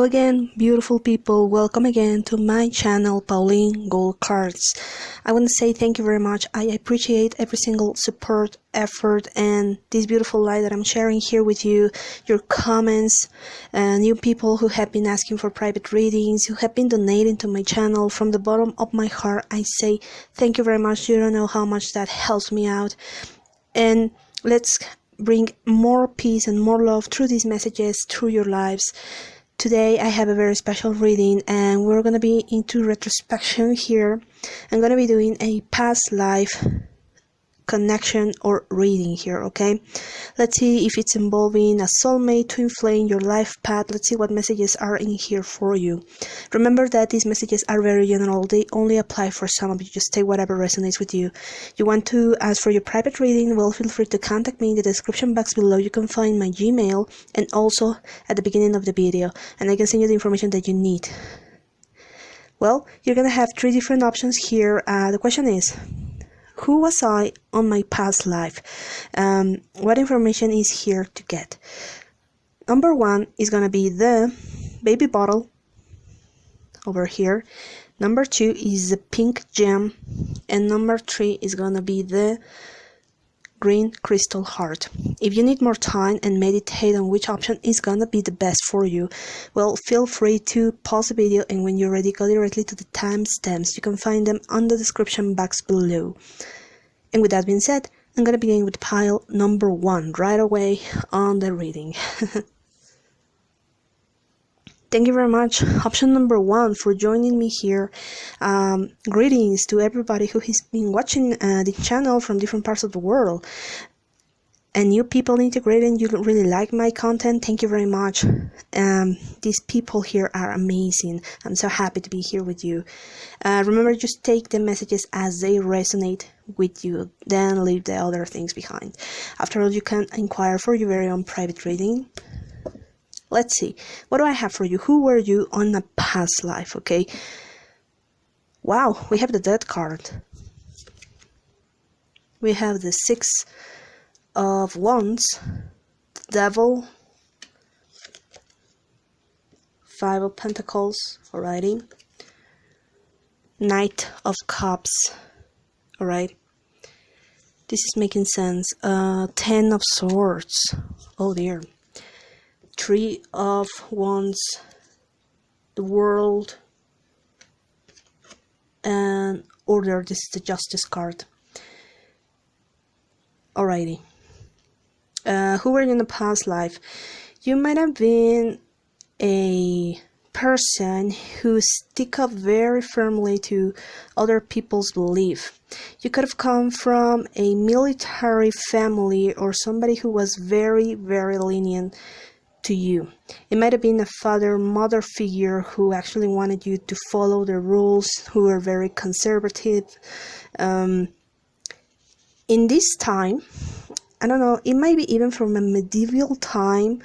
again, beautiful people, welcome again to my channel, Pauline Gold Cards. I want to say thank you very much. I appreciate every single support, effort, and this beautiful light that I'm sharing here with you, your comments, new people who have been asking for private readings, who have been donating to my channel. From the bottom of my heart, I say thank you very much. You don't know how much that helps me out. And let's bring more peace and more love through these messages, through your lives. Today I have a very special reading and we're going to be into retrospection here. I'm going to be doing a past life connection or reading here, okay? Let's see if it's involving a soulmate, twin flame, your life path. Let's see what messages are in here for you. Remember that these messages are very general. They only apply for some of you. Just take whatever resonates with you. You want to ask for your private reading? Well, feel free to contact me in the description box below. You can find my Gmail and also at the beginning of the video, and I can send you the information that you need. Well, you're gonna have three different options here. The question is, who was I on my past life? What information is here to get? Number one is going to be the baby bottle over here. Number two is the pink gem. And number three is going to be the green crystal heart. If you need more time and meditate on which option is going to be the best for you, well, feel free to pause the video, and when you're ready, go directly to the timestamps. You can find them on the description box below. And with that being said, I'm going to begin with pile number one right away on the reading. Thank you very much, option number one, for joining me here. Greetings to everybody who has been watching the channel from different parts of the world. And new people integrating, you really like my content, thank you very much. These people here are amazing. I'm so happy to be here with you. Remember, just take the messages as they resonate with you, then leave the other things behind. After all, you can inquire for your very own private reading. Let's see, what do I have for you? Who were you on a past life? Okay, wow, we have the Death card. We have the Six of Wands, Devil, Five of Pentacles, alrighty, Knight of Cups, alright, this is making sense. Ten of Swords, oh dear, Three of Wands, the World, and Order. This is the Justice card. Alrighty. Who were you in the past life? You might have been a person who stick up very firmly to other people's belief. You could have come from a military family or somebody who was very, very lenient to you. It might have been a father, mother figure who actually wanted you to follow the rules, who were very conservative. In this time, I don't know, it might be even from a medieval time,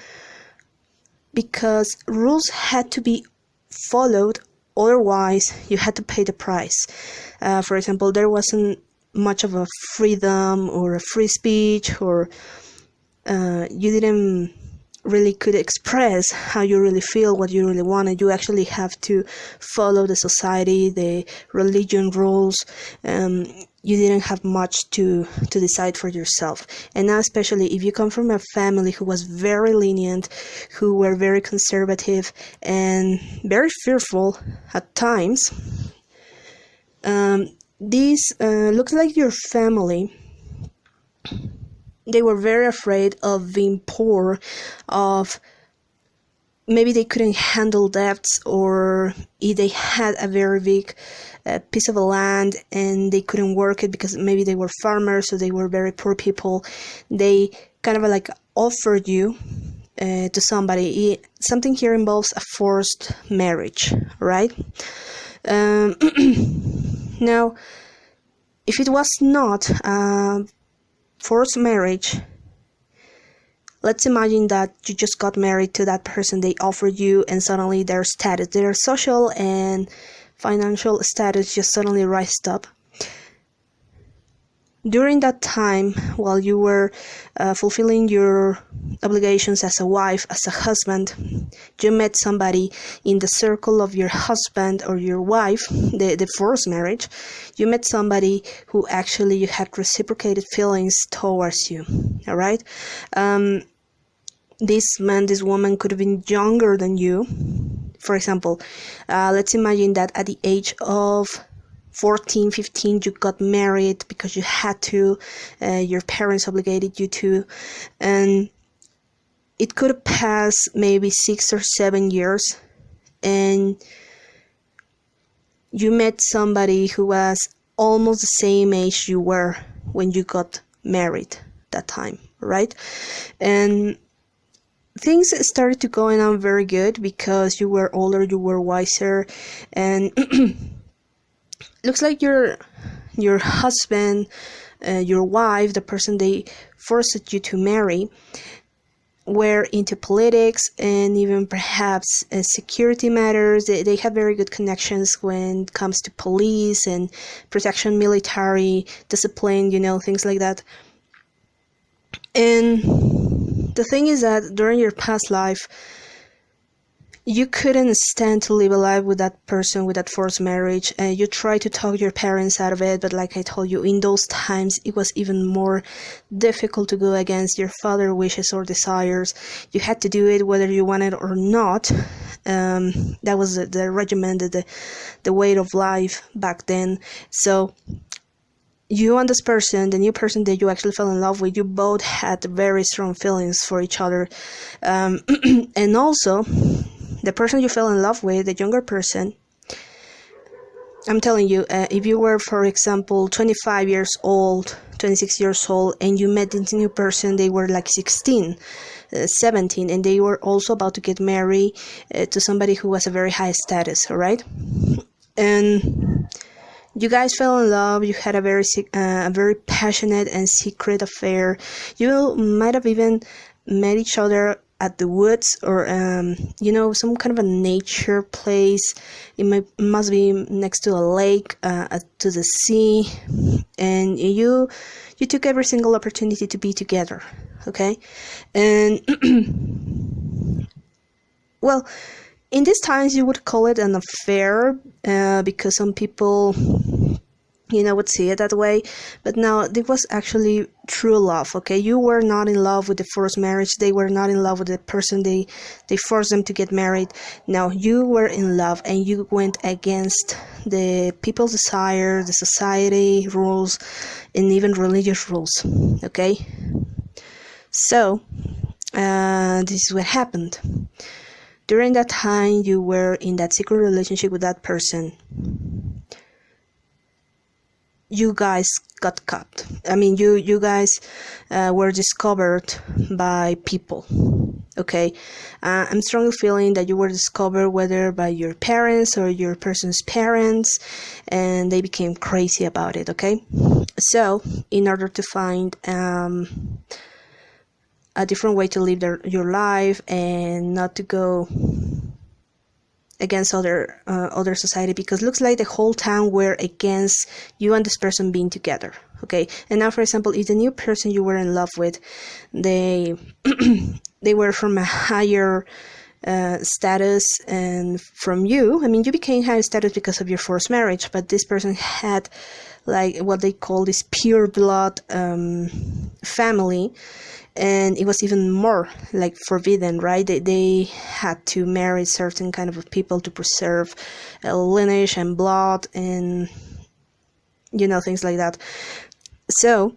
because rules had to be followed, otherwise you had to pay the price. For example, there wasn't much of a freedom or a free speech, or you didn't really could express how you really feel, what you really wanted. You actually have to follow the society, the religion rules. You didn't have much to decide for yourself. And now, especially if you come from a family who was very lenient, who were very conservative and very fearful at times, this looks like your family, they were very afraid of being poor, of maybe they couldn't handle debts, or if they had a very big piece of land and they couldn't work it because maybe they were farmers, so they were very poor people. They kind of like offered you to somebody. Something here involves a forced marriage, right? Now, if it was not forced marriage, let's imagine that you just got married to that person they offered you, and suddenly their status, their social and financial status just suddenly rised up. during that time, while you were fulfilling your obligations as a wife, as a husband, you met somebody in the circle of your husband or your wife, the forced marriage. You met somebody who actually you had reciprocated feelings towards you. All right. This man, this woman could have been younger than you. For example, let's imagine that at the age of 14, 15, you got married because you had to, your parents obligated you to, and it could have passed maybe 6 or 7 years, and you met somebody who was almost the same age you were when you got married that time, right? And things started to going on very good because you were older, you were wiser, and looks like your husband, your wife, the person they forced you to marry, were into politics and even perhaps security matters. They have very good connections when it comes to police and protection, military, discipline, things like that. And the thing is that during your past life, you couldn't stand to live a life with that person, with that forced marriage. You tried to talk your parents out of it, but like I told you, in those times, it was even more difficult to go against your father's wishes or desires. You had to do it whether you wanted or not. That was the regimen, the way of life back then. So you and this person, the new person that you actually fell in love with, you both had very strong feelings for each other. And also, the person you fell in love with, the younger person, I'm telling you, if you were, for example, 25 years old, 26 years old, and you met this new person, they were like 16, 17, and they were also about to get married to somebody who was a very high status, all right? And you guys fell in love. You had a very passionate and secret affair. You might have even met each other at the woods or some kind of a nature place. It must be next to a lake, to the sea, and you took every single opportunity to be together. Okay, and well, in these times you would call it an affair because some people would see it that way, but now it was actually true love. Okay, you were not in love with the forced marriage. They were not in love with the person they forced them to get married. Now you were in love, and you went against the people's desire, the society rules, and even religious rules. Okay, so this is what happened. During that time you were in that secret relationship with that person, you guys got caught. I mean, you guys were discovered by people. Okay, I'm strongly feeling that you were discovered whether by your parents or your person's parents, and they became crazy about it. Okay, so in order to find a different way to live your life and not to go against other society, because it looks like the whole town were against you and this person being together. Okay, and now, for example, if the new person you were in love with, they were from a higher status, and from you, I mean, you became higher status because of your forced marriage, but this person had like what they call this pure blood family, and it was even more like forbidden, right? They had to marry certain kind of people to preserve lineage and blood and things like that. So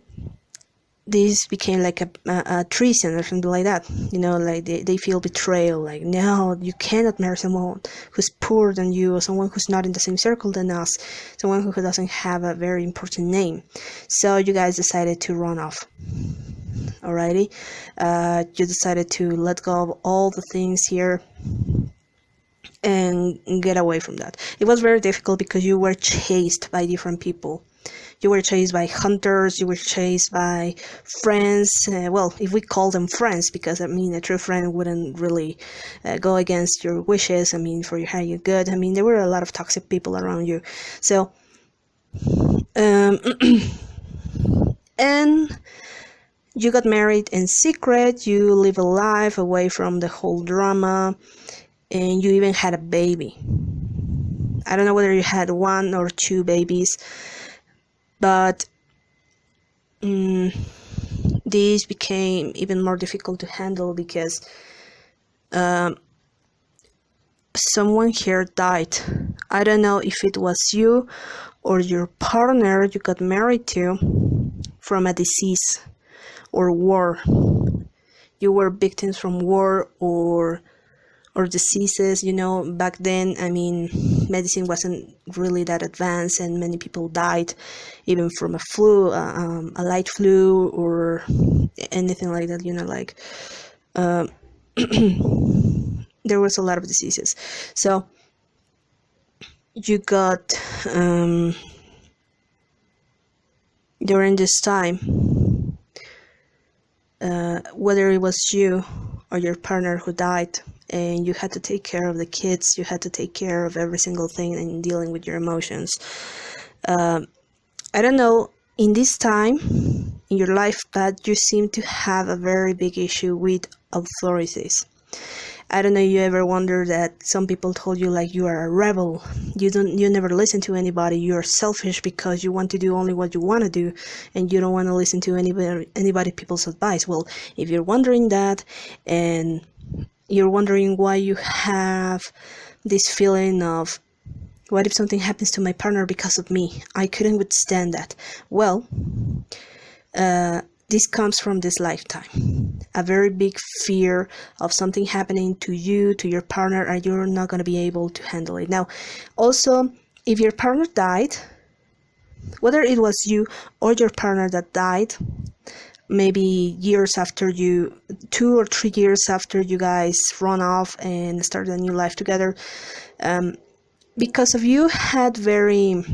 this became like a treason or something like that. Like they feel betrayal, like, no, you cannot marry someone who's poorer than you, or someone who's not in the same circle than us, someone who doesn't have a very important name. So you guys decided to run off. Alrighty, you decided to let go of all the things here and get away from that. It was very difficult because you were chased by different people. You were chased by hunters, you were chased by friends, well, if we call them friends, because I mean, a true friend wouldn't really go against your wishes, I mean, for your higher good. I mean, there were a lot of toxic people around you. So, and you got married in secret. You live a life away from the whole drama, and you even had a baby. I don't know whether you had 1 or 2 babies, but this became even more difficult to handle because someone here died. I don't know if it was you or your partner you got married to from a disease or war. You were victims from war or diseases. Back then, medicine wasn't really that advanced, and many people died even from a flu, a light flu, or anything like that. There was a lot of diseases. So you got during this time, whether it was you or your partner who died, and you had to take care of the kids, you had to take care of every single thing and dealing with your emotions. I don't know, in this time in your life path, you seem to have a very big issue with authorities. I don't know, you ever wonder that some people told you like you are a rebel, you never listen to anybody, you're selfish because you want to do only what you want to do, and you don't want to listen to anybody people's advice. Well, if you're wondering that, and you're wondering why you have this feeling of, what if something happens to my partner because of me? I couldn't withstand that. Well, this comes from this lifetime. A very big fear of something happening to you, to your partner, and you're not going to be able to handle it. Now, also, if your partner died, whether it was you or your partner that died, maybe years after 2 or 3 years after you guys run off and start a new life together, because of you had very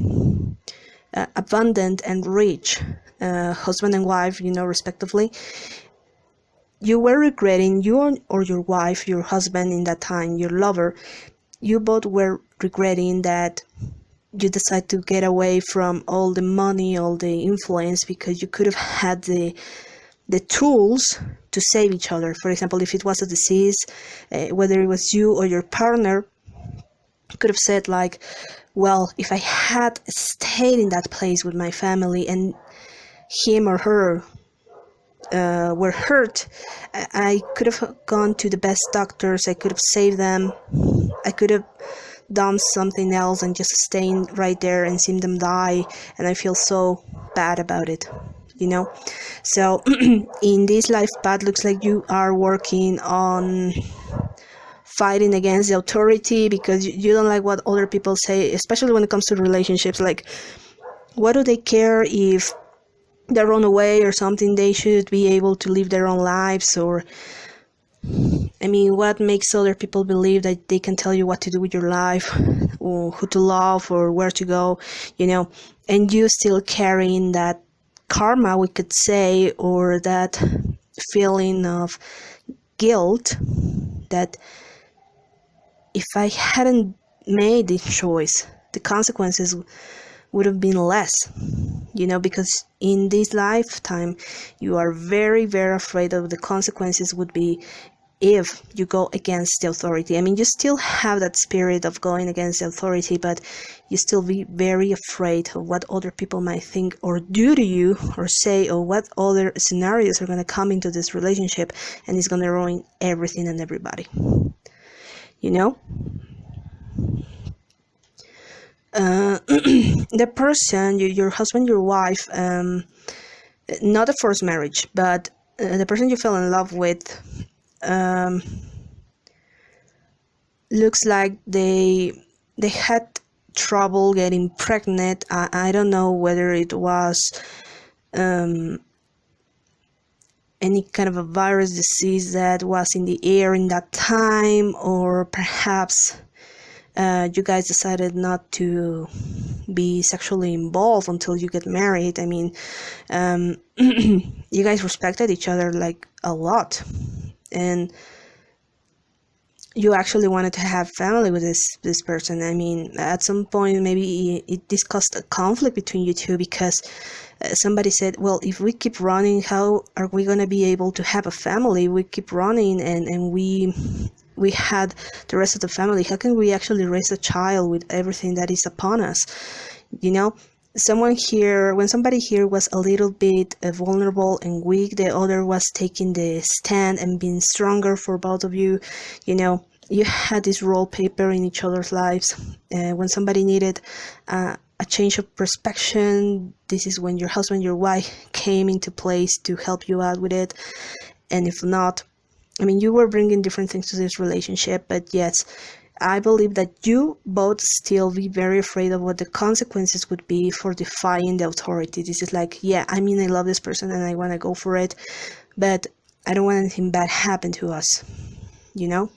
abundant and rich husband and wife, respectively, you were regretting, you or your wife, your husband in that time, your lover, you both were regretting that you decided to get away from all the money, all the influence, because you could have had the tools to save each other. For example, if it was a disease, whether it was you or your partner, could have said like, well, if I had stayed in that place with my family and him or her were hurt, I could have gone to the best doctors, I could have saved them, I could have done something else and just staying right there and seen them die, and I feel so bad about it, So in this life path, looks like you are working on fighting against the authority because you don't like what other people say, especially when it comes to relationships. Like, what do they care if they run away or something? They should be able to live their own lives. Or what makes other people believe that they can tell you what to do with your life, or who to love, or where to go, and you still carrying that karma, we could say, or that feeling of guilt that if I hadn't made this choice, the consequences would have been less, because in this lifetime you are very, very afraid of the consequences would be if you go against the authority. You still have that spirit of going against the authority, but you still be very afraid of what other people might think or do to you or say, or what other scenarios are going to come into this relationship, and it's going to ruin everything and everybody. The person, your husband, your wife, not a forced marriage, but the person you fell in love with, looks like they had trouble getting pregnant. I don't know whether it was any kind of a virus disease that was in the air in that time, or perhaps you guys decided not to be sexually involved until you get married. You guys respected each other like a lot, and you actually wanted to have family with this person. At some point maybe this caused a conflict between you two, because Somebody said, well, if we keep running, how are we going to be able to have a family? We keep running and we had the rest of the family. How can we actually raise a child with everything that is upon us? You know, when somebody here was a little bit vulnerable and weak, the other was taking the stand and being stronger for both of you. You know, you had this role paper in each other's lives. When somebody needed a change of perspective, this is when your husband, your wife came into place to help you out with it. And if not, I mean, you were bringing different things to this relationship, but yes, I believe that you both still be very afraid of what the consequences would be for defying the authority. This is like, yeah, I mean, I love this person and I want to go for it, but I don't want anything bad happen to us, you know?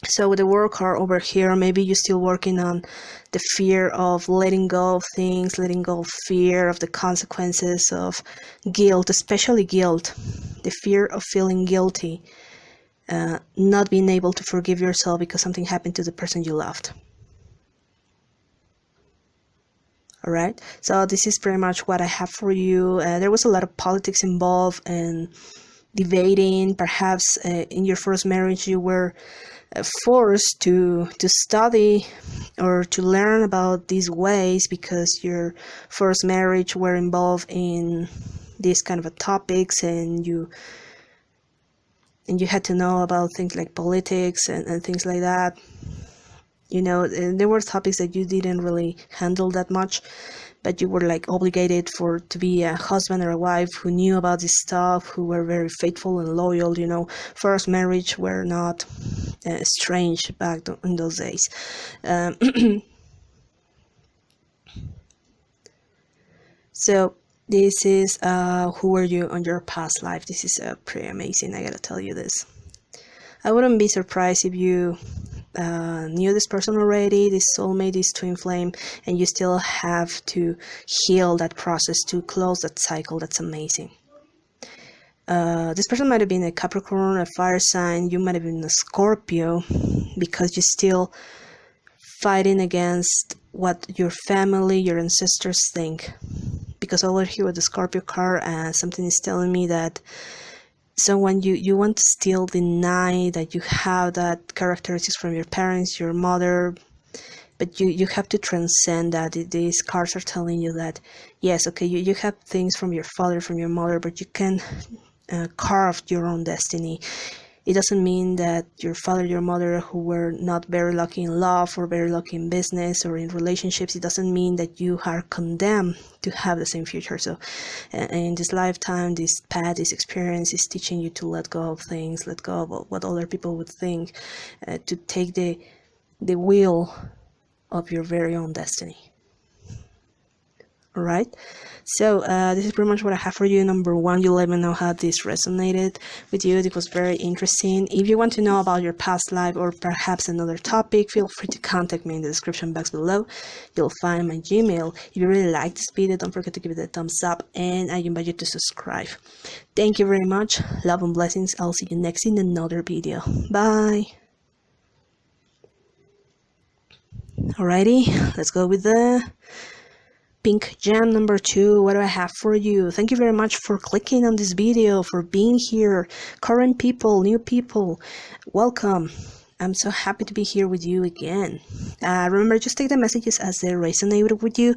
So with the work card over here, maybe you're still working on the fear of letting go of things, letting go of fear of the consequences of guilt, especially guilt, the fear of feeling guilty. Not being able to forgive yourself because something happened to the person you loved. All right, so this is pretty much what I have for you. There was a lot of politics involved and debating. Perhaps in your first marriage you were forced to study or to learn about these ways because your first marriage were involved in these kind of topics, and you had to know about things like politics and things like that. You know, there were topics that you didn't really handle that much, but you were like obligated to be a husband or a wife who knew about this stuff, who were very faithful and loyal. You know, first marriage were not strange back in those days. So this is who were you on your past life. This is pretty amazing, I gotta tell you this. I wouldn't be surprised if you knew this person already, this soulmate, this twin flame, and you still have to heal that process to close that cycle. That's amazing. This person might have been a Capricorn, a fire sign. You might have been a Scorpio, because you're still fighting against what your family, your ancestors think. Because over here with the Scorpio card, something is telling me that someone you want to still deny that you have that characteristics from your parents, your mother, but you have to transcend that. These cards are telling you that yes, okay, you have things from your father, from your mother, but you can carve your own destiny. It doesn't mean that your father, your mother, who were not very lucky in love or very lucky in business or in relationships, it doesn't mean that you are condemned to have the same future. So in this lifetime, this path, this experience is teaching you to let go of things, let go of what other people would think, to take the wheel of your very own destiny. All right, so this is pretty much what I have for you. Number one, you let me know how this resonated with you. It was very interesting. If you want to know about your past life or perhaps another topic, feel free to contact me in the description box below. You'll find my Gmail. If you really like this video, don't forget to give it a thumbs up, and I invite you to subscribe. Thank you very much. Love and blessings. I'll see you next in another video. Bye. Alrighty, let's go with the pink gem number 2. What do I have for you? Thank you very much for clicking on this video, for being here. Current people, new people, welcome. I'm so happy to be here with you again. Remember, just take the messages as they resonate with you.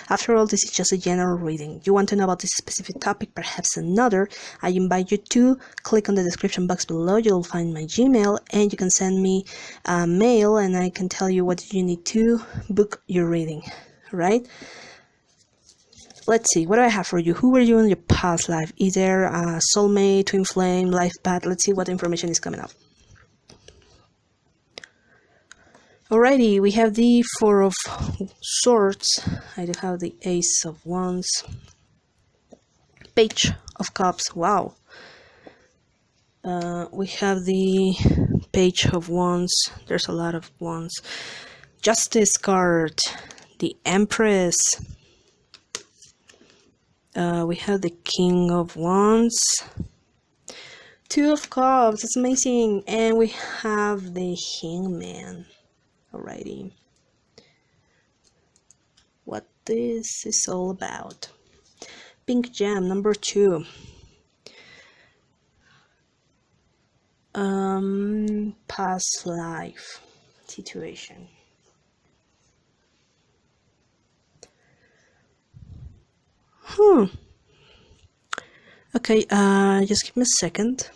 After all, this is just a general reading. You want to know about this specific topic, perhaps another, I invite you to click on the description box below. You'll find my Gmail, and you can send me a mail, and I can tell you what you need to book your reading, right? Let's see, what do I have for you? Who were you in your past life? Either a soulmate, twin flame, life path. Let's see what information is coming up. Alrighty, we have the Four of Swords. I do have the Ace of Wands. Page of Cups. Wow. We have the Page of Wands. There's a lot of wands. Justice card. The Empress. We have the King of Wands, Two of Cups, that's amazing, and we have the Hangman. Alrighty. this is all about. Pink gem number 2. Past life situation. Okay, just give me a second.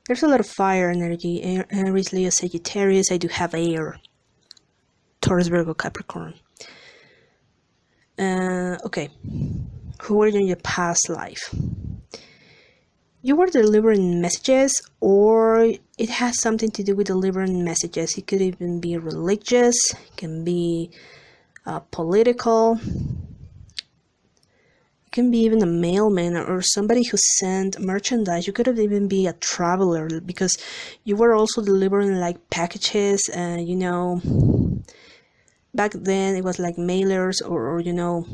There's a lot of fire energy. Aries, Leo, Sagittarius. I do have air. Taurus, Virgo, Capricorn. Okay. Who were you in your past life? You were delivering messages, or it has something to do with delivering messages. It could even be religious, it can be political, it can be even a mailman or somebody who sent merchandise. You could have even be a traveler, because you were also delivering like packages, you know, back then it was like mailers or you know,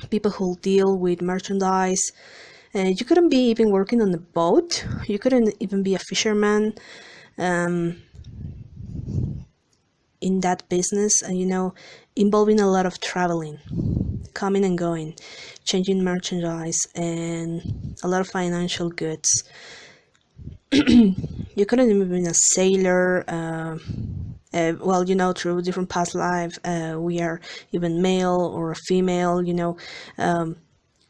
people who deal with merchandise. You couldn't be even working on the boat. You couldn't even be a fisherman in that business, and you know, involving a lot of traveling, coming and going, changing merchandise, and a lot of financial goods. You couldn't even be a sailor. Well, you know, through different past lives, we are even male or a female, you know.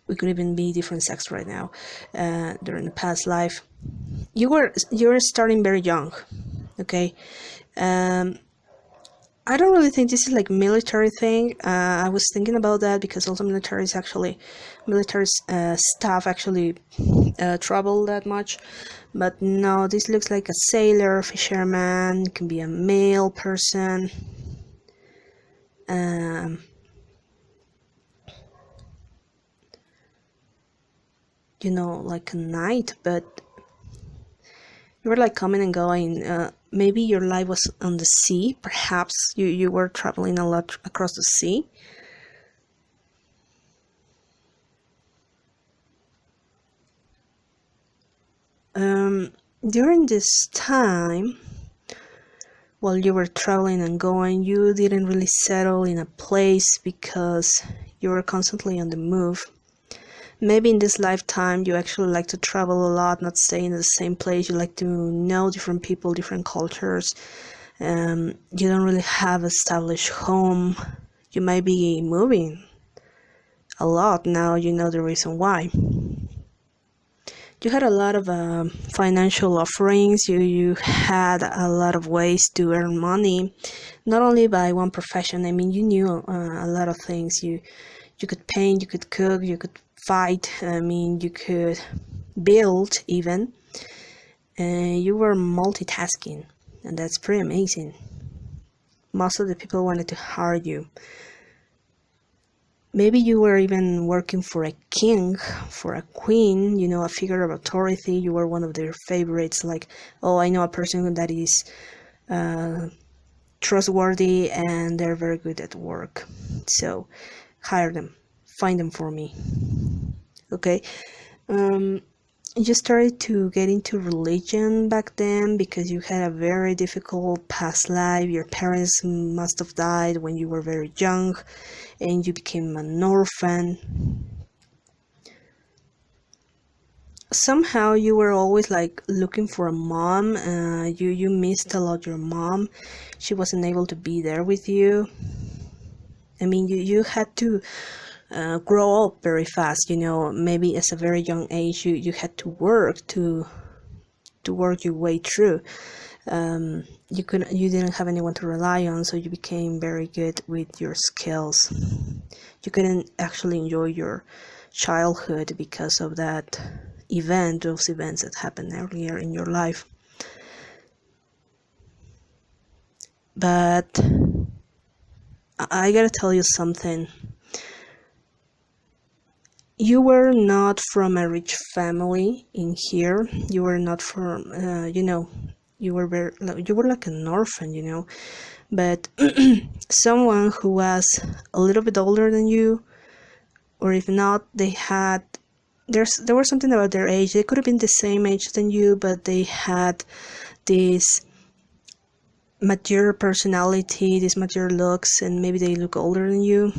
We could even be different sex right now. During the past life, you were starting very young. Okay. I don't really think this is like military thing. I was thinking about that because also military staff actually travel that much. But no, this looks like a sailor, fisherman, can be a male person. You know, like a knight, but you were like coming and going. Maybe your life was on the sea. Perhaps you were traveling a lot across the sea. During this time, while you were traveling and going, you didn't really settle in a place because you were constantly on the move. Maybe in this lifetime you actually like to travel a lot, not stay in the same place. You like to know different people, different cultures. You don't really have established home. You might be moving a lot. Now you know the reason why. You had a lot of financial offerings. You had a lot of ways to earn money, not only by one profession. I mean, you knew a lot of things. You could paint, you could cook, you could fight. I mean, you could build even. You were multitasking, and that's pretty amazing. Most of the people wanted to hire you. Maybe you were even working for a king, for a queen, you know, a figure of authority. You were one of their favorites, like, oh, I know a person that is trustworthy and they're very good at work. So hire them, find them for me. Okay. You started to get into religion back then because you had a very difficult past life. Your parents must have died when you were very young, and you became an orphan. Somehow you were always like looking for a mom. You missed a lot your mom. She wasn't able to be there with you. I mean, you had to grow up very fast, you know. Maybe as a very young age you had to work to work your way through. You didn't have anyone to rely on, so you became very good with your skills. You couldn't actually enjoy your childhood because of those events that happened earlier in your life. But I gotta tell you something. You were not from a rich family in here. You were not from, you know, you were like an orphan, you know. But someone who was a little bit older than you, or if not, there was something about their age. They could have been the same age than you, but they had this mature personality, this mature looks, and maybe they look older than you,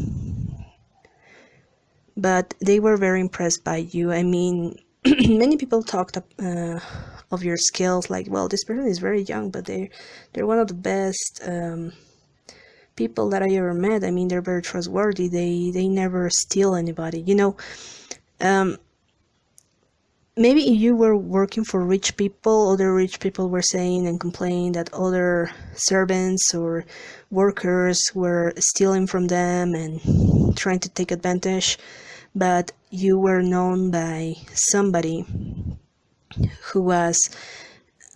but they were very impressed by you. I mean, many people talked of your skills, like, well, this person is very young, but they're one of the best people that I ever met. I mean, they're very trustworthy. They never steal anybody, you know. Maybe if you were working for rich people, other rich people were saying and complaining that other servants or workers were stealing from them and trying to take advantage, but you were known by somebody who was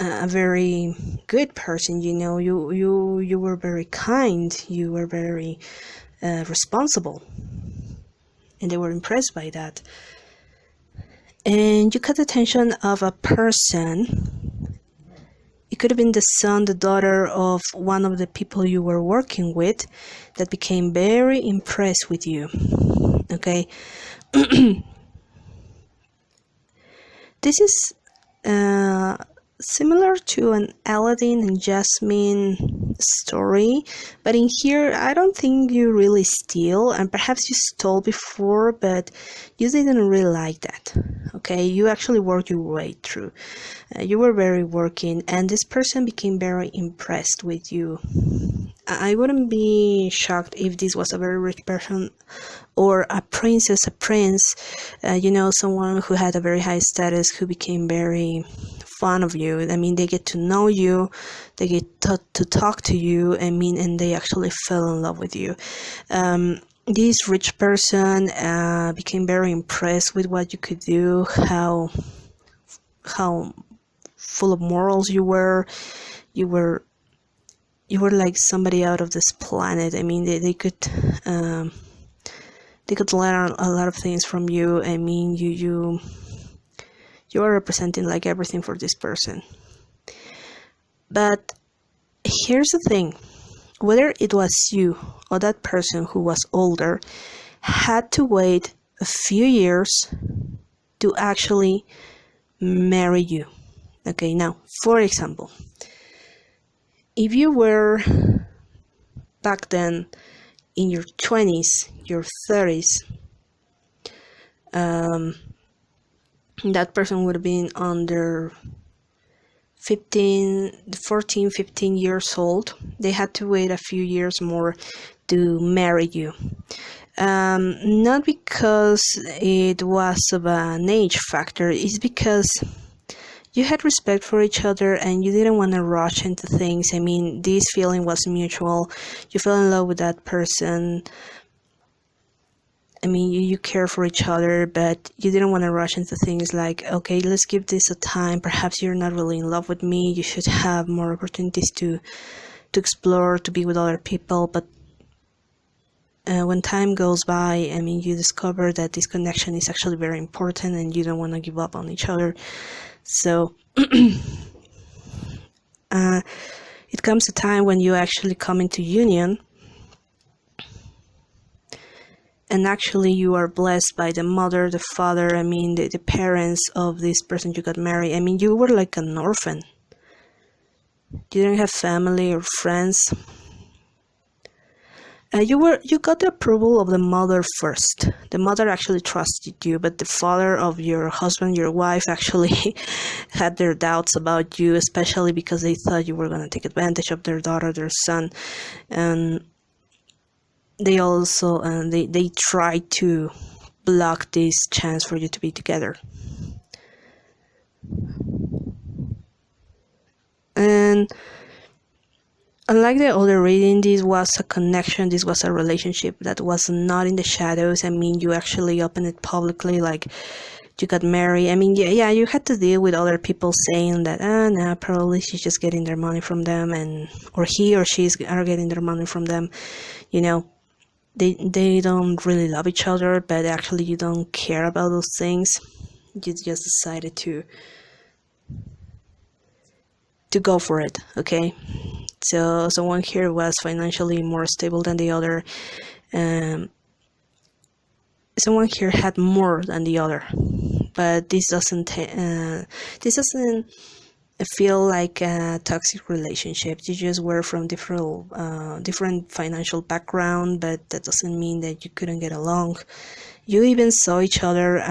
a very good person, you know. You were very kind, you were very responsible, and they were impressed by that. And you caught the attention of a person. It could have been the son, the daughter of one of the people you were working with, that became very impressed with you. Okay. This is similar to an Aladdin and Jasmine story, but in here I don't think you really steal, and perhaps you stole before, but you didn't really like that. Okay, you actually worked your way through. You were very working, and this person became very impressed with you. I wouldn't be shocked if this was a very rich person, or a princess, a prince, you know, someone who had a very high status, who became very fond of you. I mean, they get to know you, they get to talk to you, I mean, and they actually fell in love with you. This rich person became very impressed with what you could do, how full of morals you were. You were like somebody out of this planet. I mean, they could learn a lot of things from you. I mean, you are representing like everything for this person. But here's the thing, whether it was you or that person who was older, had to wait a few years to actually marry you. Okay, now, for example, if you were back then in your 20s, your 30s, that person would have been under 14, 15 years old. They had to wait a few years more to marry you. Not because it was of an age factor, it's because you had respect for each other and you didn't want to rush into things. I mean, this feeling was mutual. You fell in love with that person. I mean, you care for each other, but you didn't want to rush into things like, okay, let's give this a time. Perhaps you're not really in love with me. You should have more opportunities to explore, to be with other people. But when time goes by, I mean, you discover that this connection is actually very important and you don't want to give up on each other. So it comes a time when you actually come into union, and actually you are blessed by the mother, the father, I mean the parents of this person you got married. I mean, you were like an orphan. You didn't have family or friends. You got the approval of the mother first. The mother actually trusted you, but the father of your husband, your wife, actually had their doubts about you, especially because they thought you were going to take advantage of their daughter, their son, and they also they tried to block this chance for you to be together. And unlike the other reading, this was a connection, this was a relationship that was not in the shadows. I mean, you actually opened it publicly, like you got married. I mean, yeah, you had to deal with other people saying that, nah, probably she's just getting their money from them, or he or she are getting their money from them. You know, they don't really love each other, but actually you don't care about those things. You just decided to go for it, okay? So someone here was financially more stable than the other. Someone here had more than the other, but this doesn't feel like a toxic relationship. You just were from different financial background, but that doesn't mean that you couldn't get along. You even saw each other.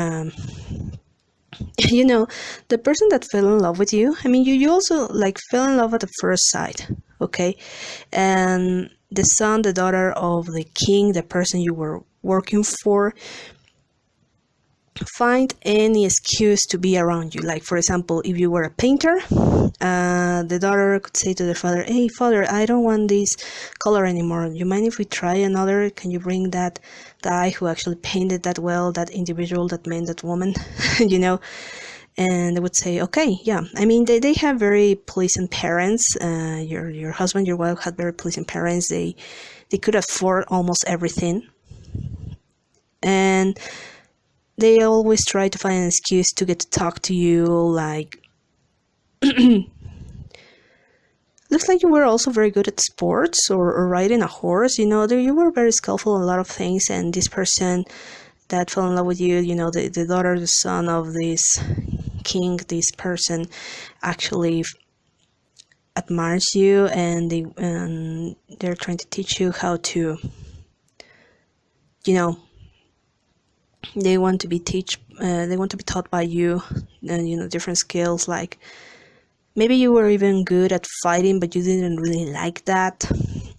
You know, the person that fell in love with you, I mean, you also like fell in love at the first sight, okay? And the son, the daughter of the king, the person you were working for, find any excuse to be around you. Like, for example, if you were a painter, the daughter could say to the father, "Hey, father, I don't want this color anymore. You mind if we try another? Can you bring that guy who actually painted that well, that individual, that man, that woman?" you know? And they would say, "Okay, yeah." I mean, they have very pleasant parents. Your husband, your wife had very pleasant parents. They could afford almost everything. And they always try to find an excuse to get to talk to you, like, looks like you were also very good at sports or riding a horse, you know, you were very skillful in a lot of things, and this person that fell in love with you, you know, the daughter, the son of this king, this person actually admires you, and they're trying to teach you how to, you know, they want to be taught by you, you know, different skills. Like, maybe you were even good at fighting, but you didn't really like that.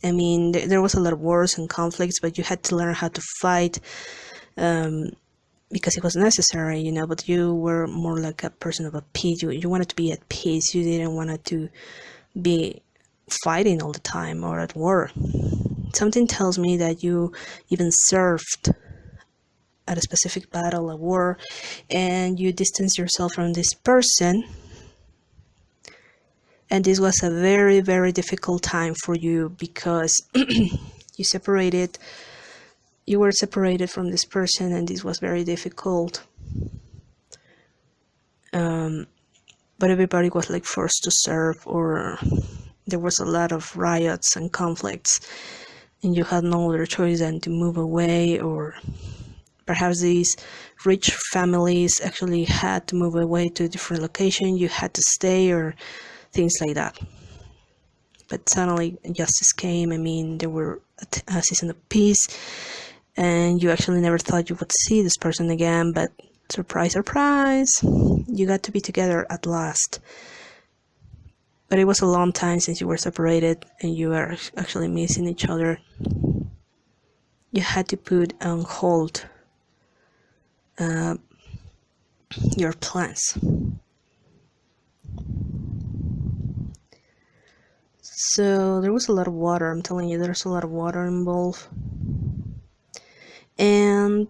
I mean, there was a lot of wars and conflicts, but you had to learn how to fight because it was necessary, you know. But you were more like a person of a peace. You wanted to be at peace. You didn't want to be fighting all the time or at war. Something tells me that you even served at a specific battle, a war, and you distance yourself from this person. And this was a very, very difficult time for you because you were separated from this person, and this was very difficult. But everybody was like forced to serve, or there was a lot of riots and conflicts, and you had no other choice than to move away, or perhaps these rich families actually had to move away to a different location. You had to stay, or things like that. But suddenly justice came. I mean, there were a season of peace, and you actually never thought you would see this person again, but surprise, surprise, you got to be together at last. But it was a long time since you were separated, and you were actually missing each other. You had to put on hold your plans. So there was a lot of water. I'm telling you, there's a lot of water involved. And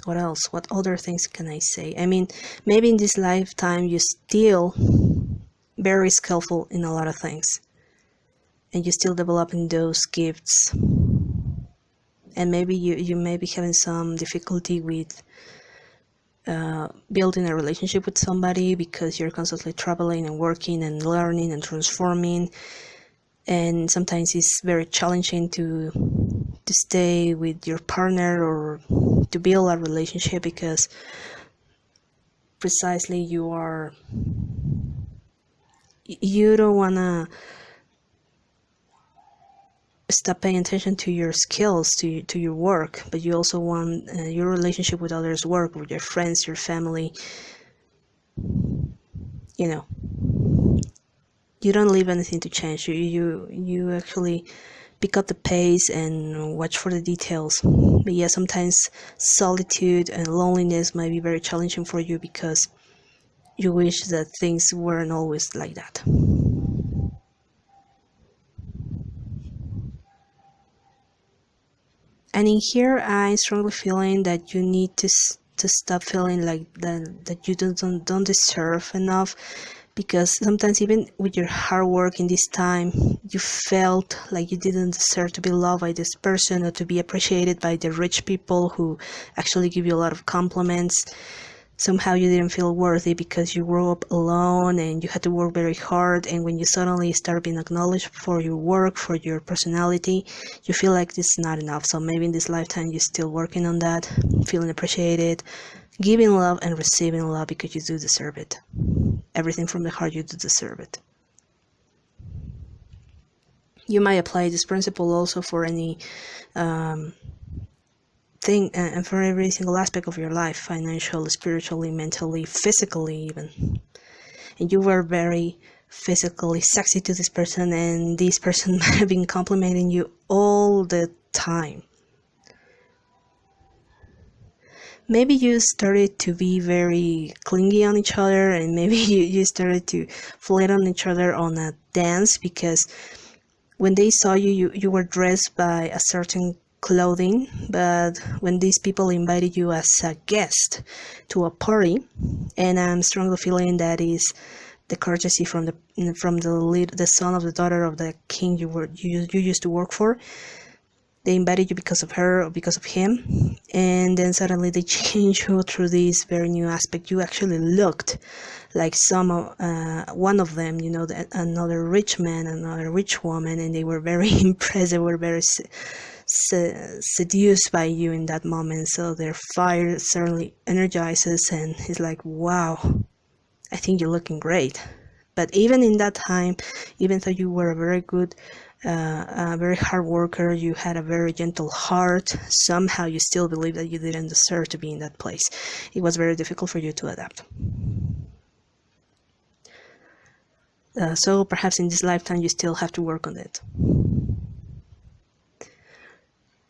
what else? What other things can I say? I mean, maybe in this lifetime you still very skillful in a lot of things, and you're still developing those gifts. And maybe you may be having some difficulty with building a relationship with somebody because you're constantly traveling and working and learning and transforming, and sometimes it's very challenging to stay with your partner or to build a relationship because precisely you don't want to stop paying attention to your skills, to your work, but you also want your relationship with others work, with your friends, your family. You know, you don't leave anything to chance. You actually pick up the pace and watch for the details. But yeah, sometimes solitude and loneliness might be very challenging for you because you wish that things weren't always like that. And in here, I'm strongly feeling that you need to stop feeling like that you don't deserve enough, because sometimes even with your hard work in this time, you felt like you didn't deserve to be loved by this person or to be appreciated by the rich people who actually give you a lot of compliments. Somehow you didn't feel worthy because you grew up alone and you had to work very hard, and when you suddenly start being acknowledged for your work, for your personality, you feel like this is not enough. So maybe in this lifetime you're still working on that, feeling appreciated, giving love and receiving love because you do deserve it. everything from the heart, you do deserve it. You might apply this principle also for any thing and for every single aspect of your life, financially, spiritually, mentally, physically even. And you were very physically sexy to this person, and this person might have been complimenting you all the time. Maybe you started to be very clingy on each other, and maybe you started to flirt on each other on a dance, because when they saw you, you were dressed by a certain clothing, but when these people invited you as a guest to a party, and I'm strongly feeling that is the courtesy from the son of the daughter of the king you used to work for. They invited you because of her or because of him, and then suddenly they changed you through this very new aspect. You actually looked like one of them, another rich man, another rich woman, and they were very impressed. They were very seduced by you in that moment. So their fire certainly energizes, and it's like, wow, I think you're looking great. But even in that time, even though you were a very good, a very hard worker, you had a very gentle heart, somehow you still believe that you didn't deserve to be in that place. It was very difficult for you to adapt. So perhaps in this lifetime you still have to work on it.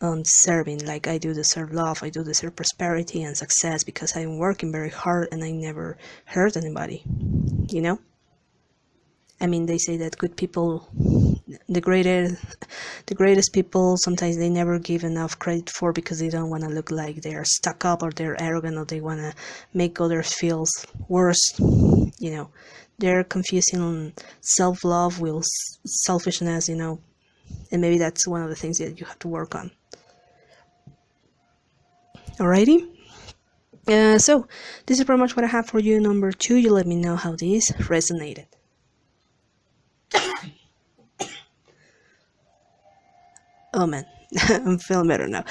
On deserving, like, I do deserve love, I do deserve prosperity and success because I'm working very hard and I never hurt anybody, I mean, they say that good people, the greatest people, sometimes they never give enough credit for, because they don't want to look like they're stuck up or they're arrogant or they want to make others feel worse. They're confusing self-love with selfishness, and maybe that's one of the things that you have to work on. Alrighty. So this is pretty much what I have for you. Number 2, you let me know how this resonated. Oh man, I'm feeling better now.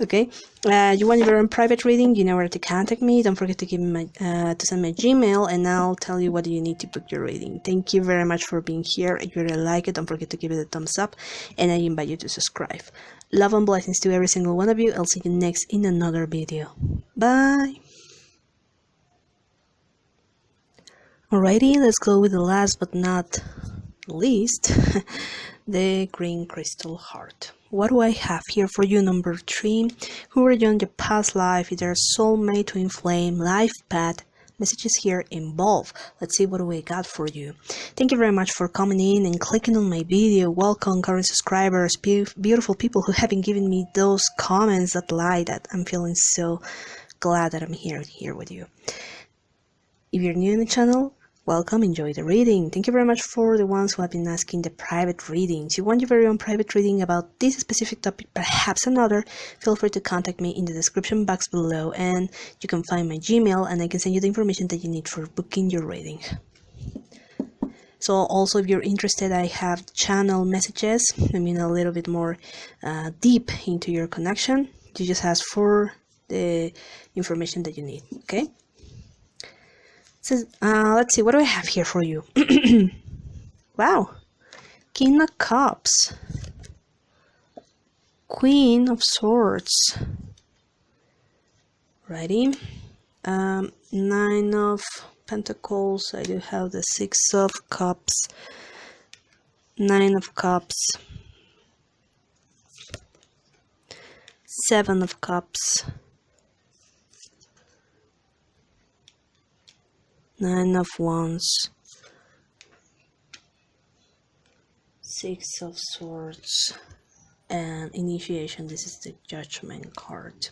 Okay, you want your own private reading? You know where to contact me. Don't forget to give me to send me a Gmail, and I'll tell you what you need to book your reading. Thank you very much for being here. If you really like it, don't forget to give it a thumbs up, and I invite you to subscribe. Love and blessings to every single one of you. I'll see you next in another video. Bye. Alrighty, let's go with the last but not least, the green crystal heart. What do I have here for you? Number 3, who were you in your past life? Is there a soulmate to inflame, life path, messages here involved? Let's see what we got for you. Thank you very much for coming in and clicking on my video. Welcome current subscribers, beautiful people who have been giving me those comments, that light, that I'm feeling so glad that I'm here with you. If you're new in the channel, welcome, enjoy the reading. Thank you very much for the ones who have been asking the private readings. You want your very own private reading about this specific topic, perhaps another, feel free to contact me in the description box below, and you can find my Gmail and I can send you the information that you need for booking your reading. So also, if you're interested, I have channel messages, a little bit more deep into your connection. You just ask for the information that you need, okay? So, let's see, what do I have here for you? Wow, King of Cups, Queen of Swords, righty, 9 of Pentacles, I do have the 6 of Cups, 9 of Cups, 7 of Cups, 9 of Wands, 6 of Swords, and Initiation. This is the Judgment card.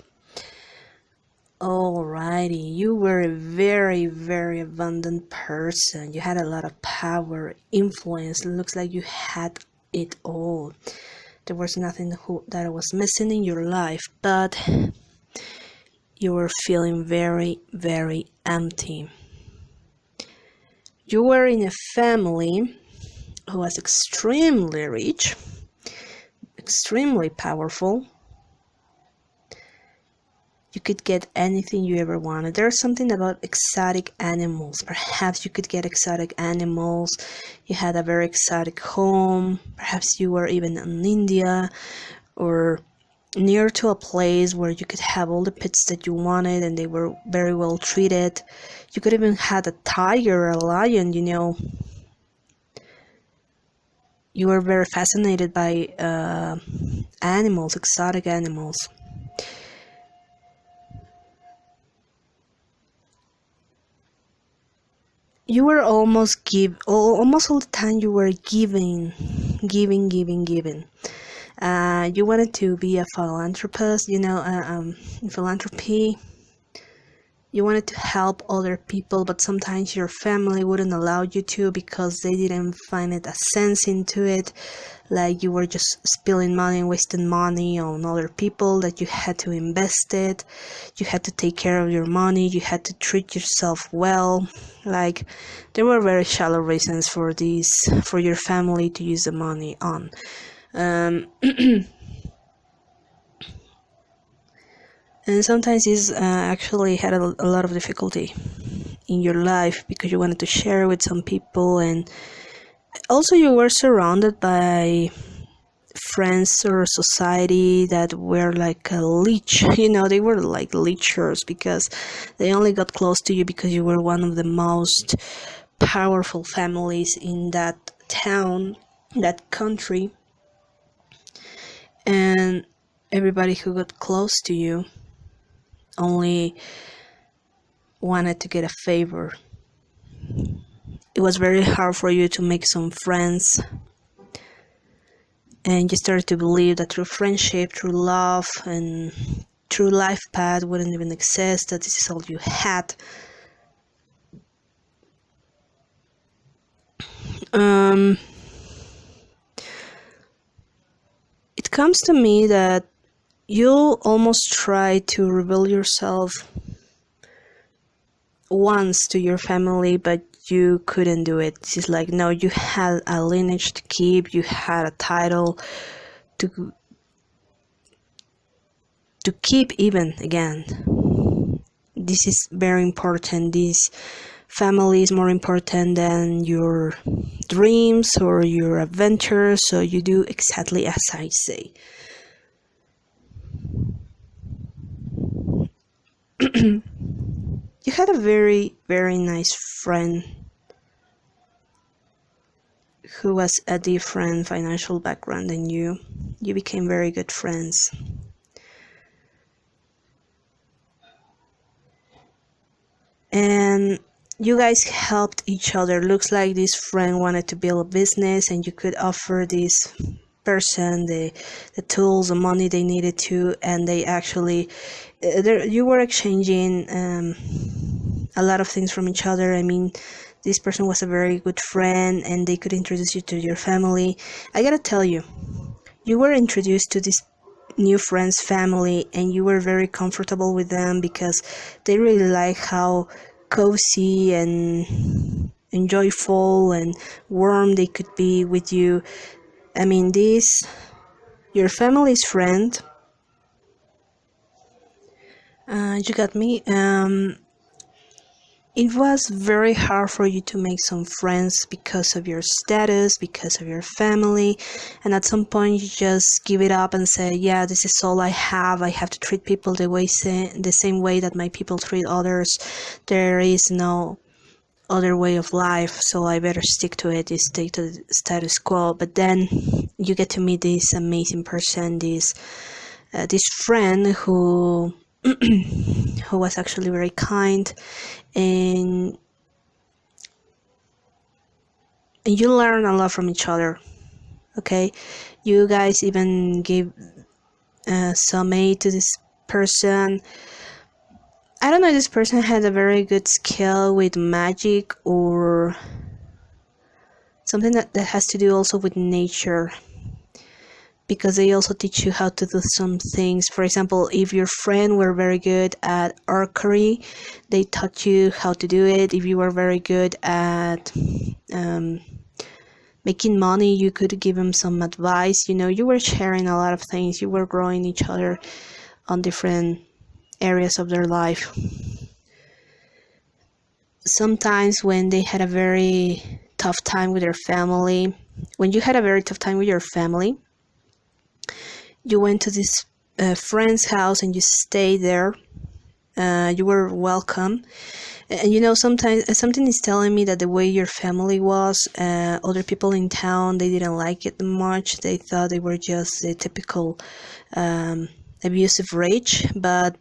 Alrighty, you were a very, very abundant person. You had a lot of power, influence. It looks like you had it all. There was nothing that was missing in your life, but you were feeling very, very empty. You were in a family who was extremely rich, extremely powerful, you could get anything you ever wanted. There's something about exotic animals. Perhaps you could get exotic animals. You had a very exotic home. Perhaps you were even in India or near to a place where you could have all the pets that you wanted and they were very well treated. You could even had a tiger, a lion, you know. You were very fascinated by animals, exotic animals. You were almost all the time you were giving. You wanted to be a philanthropist, you know, philanthropy. You wanted to help other people, but sometimes your family wouldn't allow you to because they didn't find it a sense into it. Like you were just spilling money and wasting money on other people that you had to invest it. You had to take care of your money. You had to treat yourself well. Like there were very shallow reasons for your family to use the money on. And sometimes this actually had a lot of difficulty in your life because you wanted to share with some people, and also you were surrounded by friends or society that were like a leech, you know, they were like leechers because they only got close to you because you were one of the most powerful families in that town, that country, and everybody who got close to you only wanted to get a favor. It was very hard for you to make some friends, and you started to believe that through friendship, through love, and through life path wouldn't even exist, that this is all you had. It comes to me that you almost try to reveal yourself once to your family, but you couldn't do it. It's like, no, you had a lineage to keep, you had a title to keep even again. This is very important. This family is more important than your dreams or your adventures, so you do exactly as I say. You had a very, very nice friend who was a different financial background than you. You became very good friends. And you guys helped each other. Looks like this friend wanted to build a business and you could offer this person the tools, the money they needed to, and they actually you were exchanging a lot of things from each other. I mean, this person was a very good friend and they could introduce you to your family. I gotta tell you, you were introduced to this new friend's family and you were very comfortable with them because they really like how cozy and joyful and warm they could be with you. I mean, your family's friend, you got me. It was very hard for you to make some friends because of your status, because of your family, and at some point you just give it up and say, yeah, this is all I have to treat people the same way that my people treat others. There is no other way of life, so I better stick to it, stick to the status quo. But then you get to meet this amazing person, this friend who who was actually very kind, and you learn a lot from each other. Okay, you guys even gave Soulmate to this person. I don't know if this person had a very good skill with magic or something that has to do also with nature, because they also teach you how to do some things. For example, if your friend were very good at archery, they taught you how to do it. If you were very good at making money, you could give them some advice. You know, you were sharing a lot of things. You were growing each other on different areas of their life. Sometimes when they had a very tough time with their family, when you had a very tough time with your family, you went to this friend's house and you stayed there. You were welcome. And you know, sometimes something is telling me that the way your family was, other people in town, they didn't like it much. They thought they were just a typical abusive rage, but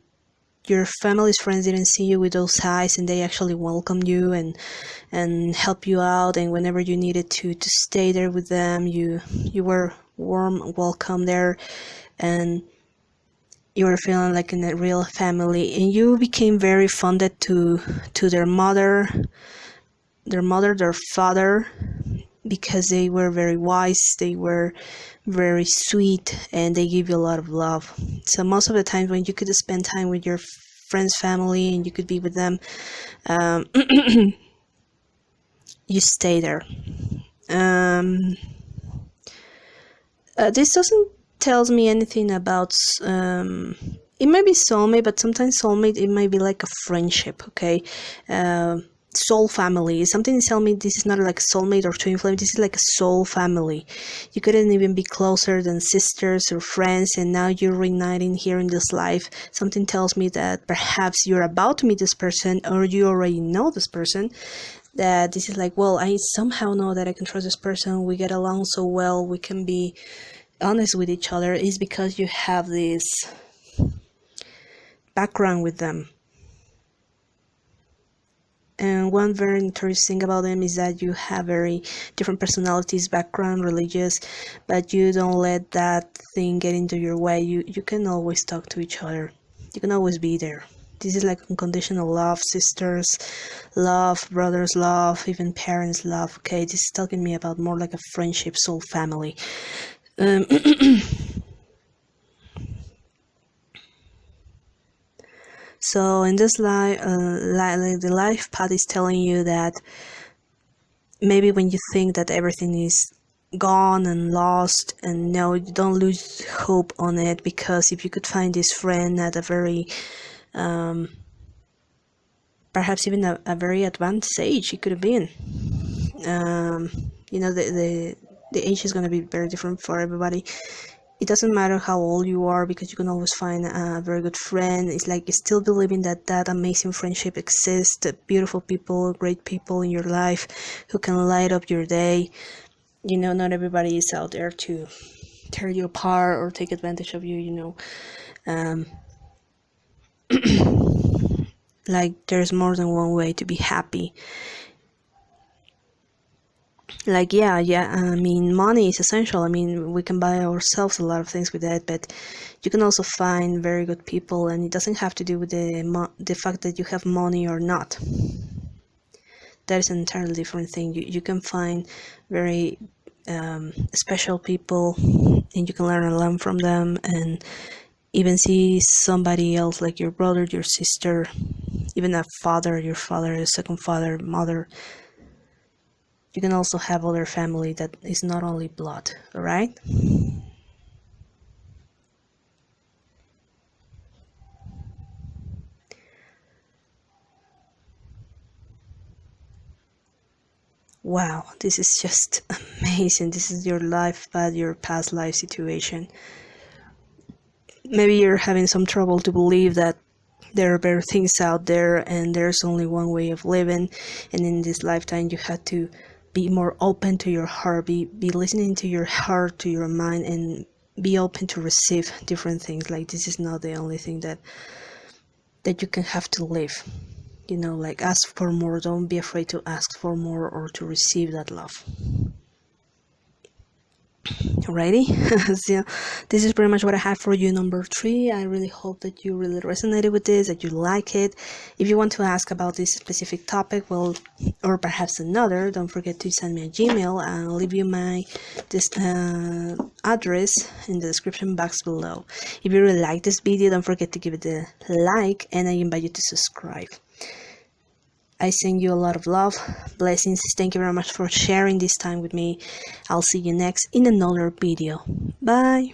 your family's friends didn't see you with those eyes, and they actually welcomed you and help you out. And whenever you needed to stay there with them, you were warm welcome there, and you were feeling like in a real family. And you became very fonded to their mother, their father, because they were very wise, they were very sweet, and they give you a lot of love. So most of the time when you could spend time with your friend's family and you could be with them, you stay there. This doesn't tells me anything about it might be soulmate, but sometimes soulmate, it might be like a friendship, okay? Soul family. Something is telling me this is not like a soulmate or twin flame. This is like a soul family. You couldn't even be closer than sisters or friends, and now you're reuniting here in this life. Something tells me that perhaps you're about to meet this person, or you already know this person, that this is like, well, I somehow know that I can trust this person. We get along so well. We can be honest with each other. Is because you have this background with them. And one very interesting about them is that you have very different personalities, background, religious, but you don't let that thing get into your way. You can always talk to each other. You can always be there. This is like unconditional love, sisters love, brothers love, even parents love. Okay, this is talking me about more like a friendship, soul family. So in this life, the life path is telling you that maybe when you think that everything is gone and lost, and no, you don't lose hope on it, because if you could find this friend at a very perhaps even a very advanced age, it could have been, you know, the age is going to be very different for everybody. It doesn't matter how old you are, because you can always find a very good friend. It's like still believing that amazing friendship exists, beautiful people, great people in your life who can light up your day. You know, not everybody is out there to tear you apart or take advantage of you, you know. Like, there's more than one way to be happy. Like, yeah, I mean, money is essential. I mean, we can buy ourselves a lot of things with that, but you can also find very good people, and it doesn't have to do with the fact that you have money or not. That is an entirely different thing. You can find very special people, and you can learn a lot from them, and even see somebody else, like your brother, your sister, even a father, your father, a second father, mother. You can also have other family that is not only blood, alright? Wow, this is just amazing. This is your life path, your past life situation. Maybe you're having some trouble to believe that there are better things out there, and there's only one way of living, and in this lifetime you had to be more open to your heart, be listening to your heart, to your mind, and be open to receive different things. Like, this is not the only thing that you can have to live. You know, like, ask for more. Don't be afraid to ask for more or to receive that love. Alrighty, so this is pretty much what I have for you, number 3. I really hope that you really resonated with this, that you like it. If you want to ask about this specific topic, well, or perhaps another, don't forget to send me a Gmail. I'll leave you my address in the description box below. If you really like this video, don't forget to give it a like, and I invite you to subscribe. I send you a lot of love, blessings. Thank you very much for sharing this time with me. I'll see you next in another video. Bye.